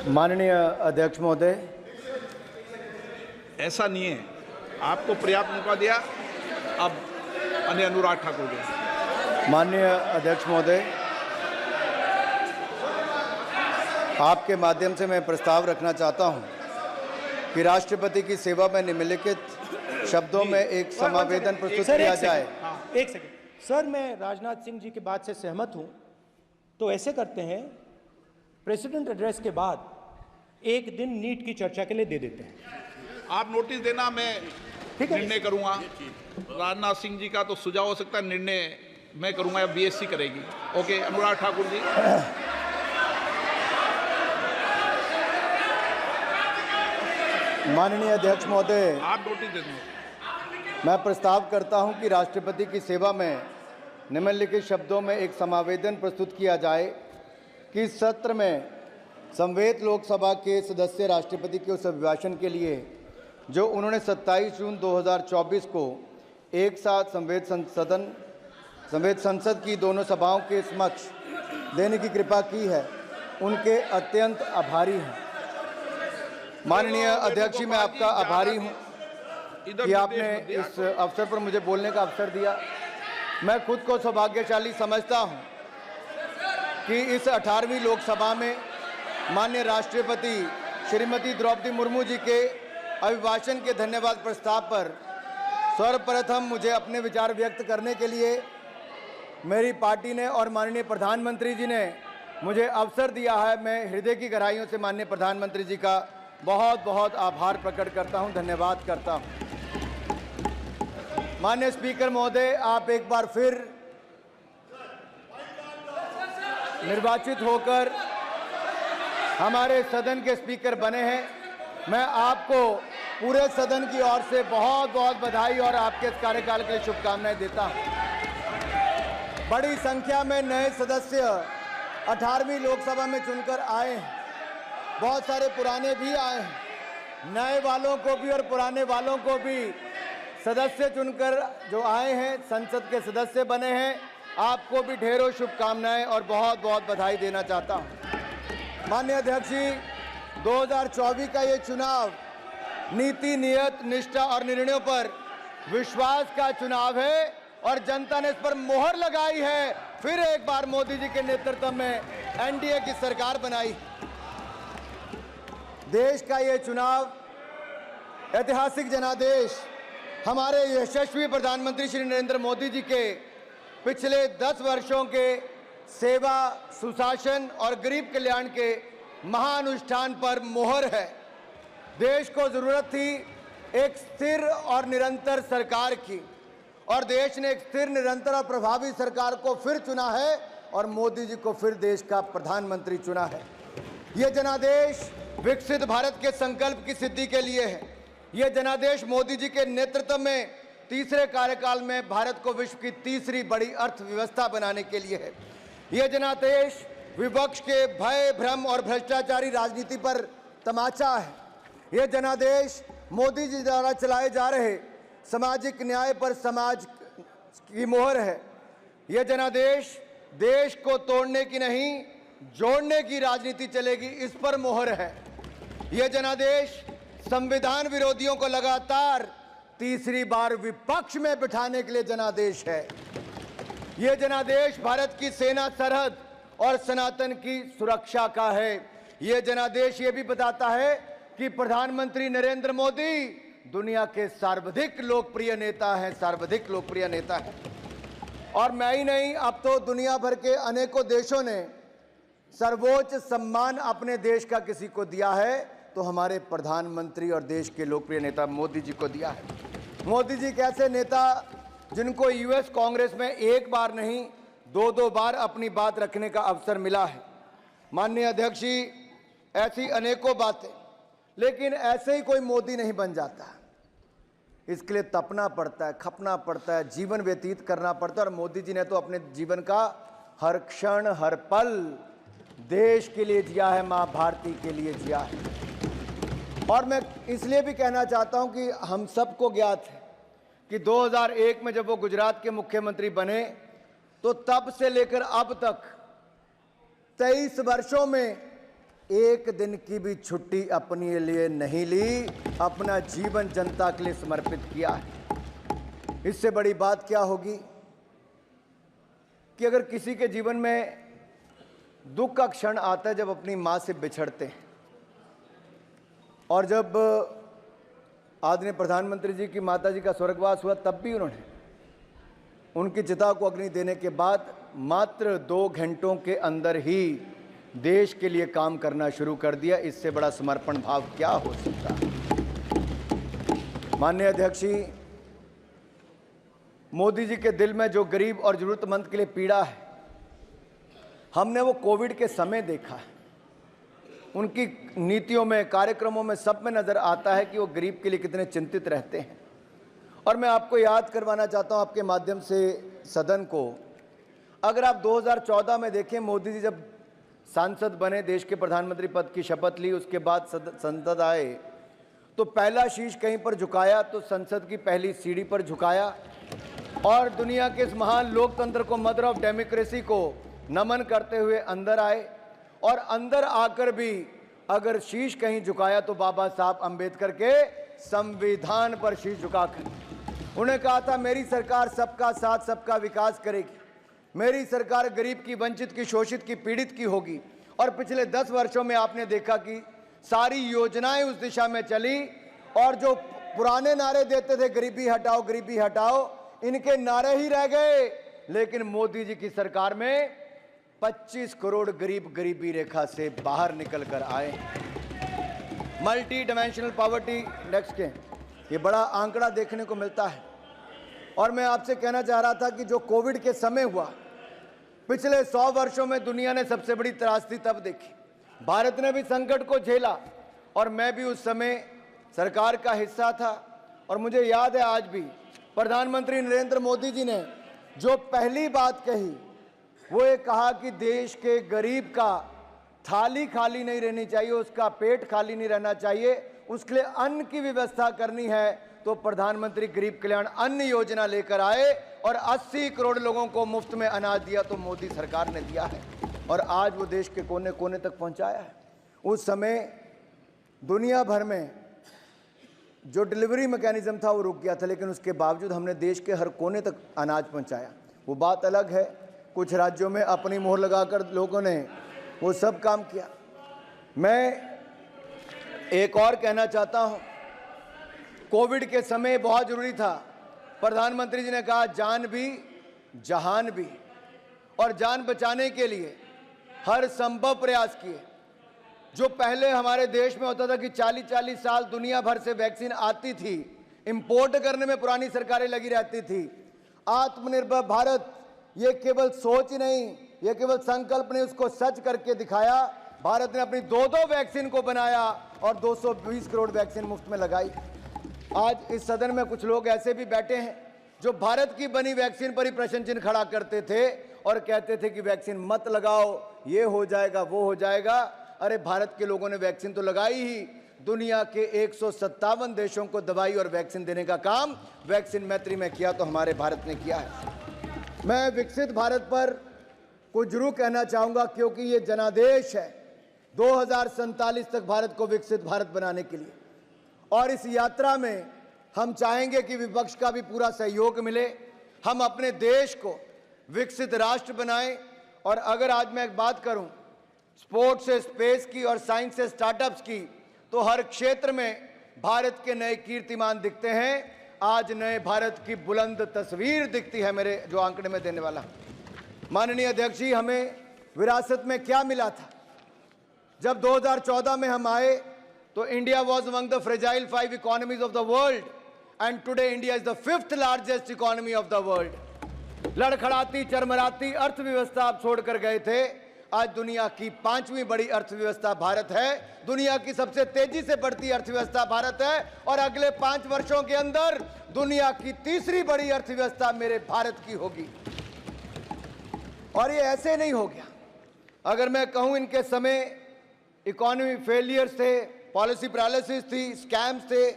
माननीय अध्यक्ष महोदय, ऐसा नहीं है, आपको पर्याप्त मौका दिया। अब अनुराग ठाकुर जी। माननीय अध्यक्ष महोदय, आपके माध्यम से मैं प्रस्ताव रखना चाहता हूं कि राष्ट्रपति की सेवा में निम्नलिखित शब्दों में एक समावेदन प्रस्तुत किया जाए। एक सेकंड सर, मैं राजनाथ सिंह जी की बात से सहमत हूं। तो ऐसे करते हैं, प्रेसिडेंट एड्रेस के बाद एक दिन नीट की चर्चा के लिए दे देते हैं। आप नोटिस देना, मैं निर्णय करूंगा। राजनाथ सिंह जी का तो सुझाव हो सकता है, निर्णय मैं करूंगा या बीएससी करेगी। ओके, अनुराग ठाकुर जी। माननीय अध्यक्ष महोदय, आप नोटिस दे दो। मैं प्रस्ताव करता हूं कि राष्ट्रपति की सेवा में निम्नलिखित शब्दों में एक समावेदन प्रस्तुत किया जाए कि इस सत्र में संवेद लोकसभा के सदस्य राष्ट्रपति के उस अभिभाषण के लिए जो उन्होंने 27 जून 2024 को एक साथ संवेद संसद की दोनों सभाओं के समक्ष देने की कृपा की है, उनके अत्यंत आभारी हैं। माननीय अध्यक्ष जी, मैं आपका आभारी हूं कि आपने इस अवसर पर मुझे बोलने का अवसर दिया। मैं खुद को सौभाग्यशाली समझता हूं कि इस 18वीं लोकसभा में माननीय राष्ट्रपति श्रीमती द्रौपदी मुर्मू जी के अभिभाषण के धन्यवाद प्रस्ताव पर सर्वप्रथम मुझे अपने विचार व्यक्त करने के लिए मेरी पार्टी ने और माननीय प्रधानमंत्री जी ने मुझे अवसर दिया है। मैं हृदय की गहराइयों से माननीय प्रधानमंत्री जी का बहुत बहुत आभार प्रकट करता हूं, धन्यवाद करता हूं। माननीय स्पीकर महोदय, आप एक बार फिर निर्वाचित होकर हमारे सदन के स्पीकर बने हैं। मैं आपको पूरे सदन की ओर से बहुत बहुत बधाई और आपके इस कार्यकाल के लिए शुभकामनाएं देता हूं। बड़ी संख्या में नए सदस्य 18वीं लोकसभा में चुनकर आए हैं। बहुत सारे पुराने भी आए हैं। नए वालों को भी और पुराने वालों को भी सदस्य चुनकर जो आए हैं, संसद के सदस्य बने हैं, आपको भी ढेरों शुभकामनाएं और बहुत बहुत बधाई देना चाहता हूं। माननीय अध्यक्ष जी, 2024 का ये चुनाव नीति, नियत, निष्ठा और निर्णयों पर विश्वास का चुनाव है और जनता ने इस पर मोहर लगाई है। फिर एक बार मोदी जी के नेतृत्व में एनडीए की सरकार बनाई। देश का ये चुनाव ऐतिहासिक जनादेश हमारे यशस्वी प्रधानमंत्री श्री नरेंद्र मोदी जी के पिछले 10 वर्षों के सेवा, सुशासन और गरीब कल्याण के महानुष्ठान पर मोहर है। देश को जरूरत थी एक स्थिर और निरंतर सरकार की, और देश ने एक स्थिर, निरंतर और प्रभावी सरकार को फिर चुना है और मोदी जी को फिर देश का प्रधानमंत्री चुना है। ये जनादेश विकसित भारत के संकल्प की सिद्धि के लिए है। यह जनादेश मोदी जी के नेतृत्व में तीसरे कार्यकाल में भारत को विश्व की तीसरी बड़ी अर्थव्यवस्था बनाने के लिए है। यह जनादेश विपक्ष के भय, भ्रम और भ्रष्टाचारी राजनीति पर तमाचा है। यह जनादेश मोदी जी द्वारा चलाए जा रहे सामाजिक न्याय पर समाज की मोहर है। यह जनादेश देश को तोड़ने की नहीं, जोड़ने की राजनीति चलेगी, इस पर मोहर है। यह जनादेश संविधान विरोधियों को लगातार तीसरी बार विपक्ष में बिठाने के लिए जनादेश है। यह जनादेश भारत की सेना, सरहद और सनातन की सुरक्षा का है। यह जनादेश ये भी बताता है कि प्रधानमंत्री नरेंद्र मोदी दुनिया के सर्वाधिक लोकप्रिय नेता हैं, सर्वाधिक लोकप्रिय नेता हैं। और मैं ही नहीं, अब तो दुनिया भर के अनेकों देशों ने सर्वोच्च सम्मान अपने देश का किसी को दिया है तो हमारे प्रधानमंत्री और देश के लोकप्रिय नेता मोदी जी को दिया है। मोदी जी कैसे नेता जिनको यूएस कांग्रेस में एक बार नहीं, 2-2 बार अपनी बात रखने का अवसर मिला है। माननीय अध्यक्ष जी, ऐसी अनेकों बातें, लेकिन ऐसे ही कोई मोदी नहीं बन जाता। इसके लिए तपना पड़ता है, खपना पड़ता है, जीवन व्यतीत करना पड़ता है। और मोदी जी ने तो अपने जीवन का हर क्षण, हर पल देश के लिए जिया है, मां भारती के लिए जिया है। और मैं इसलिए भी कहना चाहता हूं कि हम सबको ज्ञात है कि 2001 में जब वो गुजरात के मुख्यमंत्री बने तो तब से लेकर अब तक 23 वर्षों में एक दिन की भी छुट्टी अपने लिए नहीं ली, अपना जीवन जनता के लिए समर्पित किया है। इससे बड़ी बात क्या होगी कि अगर किसी के जीवन में दुख का क्षण आता है जब अपनी मां से बिछड़ते हैं, और जब आदरणीय प्रधानमंत्री जी की माता जी का स्वर्गवास हुआ तब भी उन्होंने उनकी चिता को अग्नि देने के बाद मात्र 2 घंटों के अंदर ही देश के लिए काम करना शुरू कर दिया। इससे बड़ा समर्पण भाव क्या हो सकता है। माननीय अध्यक्ष जी, मोदी जी के दिल में जो गरीब और जरूरतमंद के लिए पीड़ा है, हमने वो कोविड के समय देखा है। उनकी नीतियों में, कार्यक्रमों में, सब में नजर आता है कि वो गरीब के लिए कितने चिंतित रहते हैं। और मैं आपको याद करवाना चाहता हूं आपके माध्यम से सदन को, अगर आप 2014 में देखें, मोदी जी जब सांसद बने, देश के प्रधानमंत्री पद की शपथ ली, उसके बाद संसद आए, तो पहला शीश कहीं पर झुकाया तो संसद की पहली सीढ़ी पर झुकाया और दुनिया के इस महान लोकतंत्र को, मदर ऑफ डेमोक्रेसी को नमन करते हुए अंदर आए। और अंदर आकर भी अगर शीश कहीं झुकाया तो बाबा साहब अंबेडकर के संविधान पर शीश झुकाकर उन्हें कहा था, मेरी सरकार सबका साथ सबका विकास करेगी, मेरी सरकार गरीब की, वंचित की, शोषित की, पीड़ित की होगी। और पिछले 10 वर्षों में आपने देखा कि सारी योजनाएं उस दिशा में चली और जो पुराने नारे देते थे, गरीबी हटाओ, गरीबी हटाओ, इनके नारे ही रह गए। लेकिन मोदी जी की सरकार में 25 करोड़ गरीब गरीबी रेखा से बाहर निकल कर आए। मल्टी डायमेंशनल पॉवर्टी इंडेक्स के ये बड़ा आंकड़ा देखने को मिलता है। और मैं आपसे कहना चाह रहा था कि जो कोविड के समय हुआ, पिछले 100 वर्षों में दुनिया ने सबसे बड़ी त्रासदी तब देखी। भारत ने भी संकट को झेला और मैं भी उस समय सरकार का हिस्सा था। और मुझे याद है आज भी प्रधानमंत्री नरेंद्र मोदी जी ने जो पहली बात कही वो ये कहा कि देश के गरीब का थाली खाली नहीं रहनी चाहिए, उसका पेट खाली नहीं रहना चाहिए, उसके लिए अन्न की व्यवस्था करनी है। तो प्रधानमंत्री गरीब कल्याण अन्न योजना लेकर आए और 80 करोड़ लोगों को मुफ्त में अनाज दिया, तो मोदी सरकार ने दिया है और आज वो देश के कोने कोने तक पहुंचाया है। उस समय दुनिया भर में जो डिलीवरी मैकेनिज्म था वो रुक गया था, लेकिन उसके बावजूद हमने देश के हर कोने तक अनाज पहुंचाया। वो बात अलग है, कुछ राज्यों में अपनी मोहर लगाकर लोगों ने वो सब काम किया। मैं एक और कहना चाहता हूं, कोविड के समय बहुत जरूरी था, प्रधानमंत्री जी ने कहा जान भी जहान भी, और जान बचाने के लिए हर संभव प्रयास किए। जो पहले हमारे देश में होता था कि 40-40 साल दुनिया भर से वैक्सीन आती थी, इंपोर्ट करने में पुरानी सरकारें लगी रहती थी। आत्मनिर्भर भारत ये केवल सोच ही नहीं, ये केवल संकल्प नहीं, उसको सच करके दिखाया। भारत ने अपनी 2-2 वैक्सीन को बनाया और 220 करोड़ वैक्सीन मुफ्त में लगाई। आज इस सदन में कुछ लोग ऐसे भी बैठे हैं जो भारत की बनी वैक्सीन पर ही प्रश्न चिन्ह खड़ा करते थे और कहते थे कि वैक्सीन मत लगाओ, ये हो जाएगा, वो हो जाएगा। अरे भारत के लोगों ने वैक्सीन तो लगाई ही, दुनिया के 157 देशों को दवाई और वैक्सीन देने का काम वैक्सीन मैत्री में किया, तो हमारे भारत ने किया है। मैं विकसित भारत पर कुछ जरूर कहना चाहूँगा, क्योंकि ये जनादेश है 2047 तक भारत को विकसित भारत बनाने के लिए। और इस यात्रा में हम चाहेंगे कि विपक्ष का भी पूरा सहयोग मिले, हम अपने देश को विकसित राष्ट्र बनाएं। और अगर आज मैं एक बात करूं स्पोर्ट्स से स्पेस की और साइंस से स्टार्टअप्स की, तो हर क्षेत्र में भारत के नए कीर्तिमान दिखते हैं। आज नए भारत की बुलंद तस्वीर दिखती है मेरे जो आंकड़े में देने वाला। माननीय अध्यक्ष जी, हमें विरासत में क्या मिला था? जब 2014 में हम आए तो India was among the fragile 5 economies of the world and today India is the 5th largest economy of the world. लड़खड़ाती चरमराती अर्थव्यवस्था आप छोड़कर गए थे, आज दुनिया की 5वीं बड़ी अर्थव्यवस्था भारत है, दुनिया की सबसे तेजी से बढ़ती अर्थव्यवस्था भारत है और अगले 5 वर्षों के अंदर दुनिया की 3री बड़ी अर्थव्यवस्था मेरे भारत की होगी। और ये ऐसे नहीं हो गया। अगर मैं कहूं इनके समय इकोनॉमी फेलियर्स थे, पॉलिसी पैरालिसिस थी, स्कैम्स थे,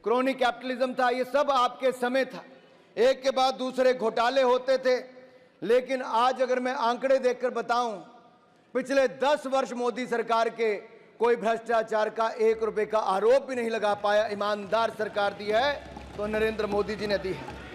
क्रोनी कैपिटलिज्म था, ये सब आपके समय था। एक के बाद दूसरे घोटाले होते थे। लेकिन आज अगर मैं आंकड़े देखकर बताऊं, पिछले 10 वर्ष मोदी सरकार के कोई भ्रष्टाचार का 1 रुपए का आरोप भी नहीं लगा पाया, ईमानदार सरकार दी है तो नरेंद्र मोदी जी ने दी है।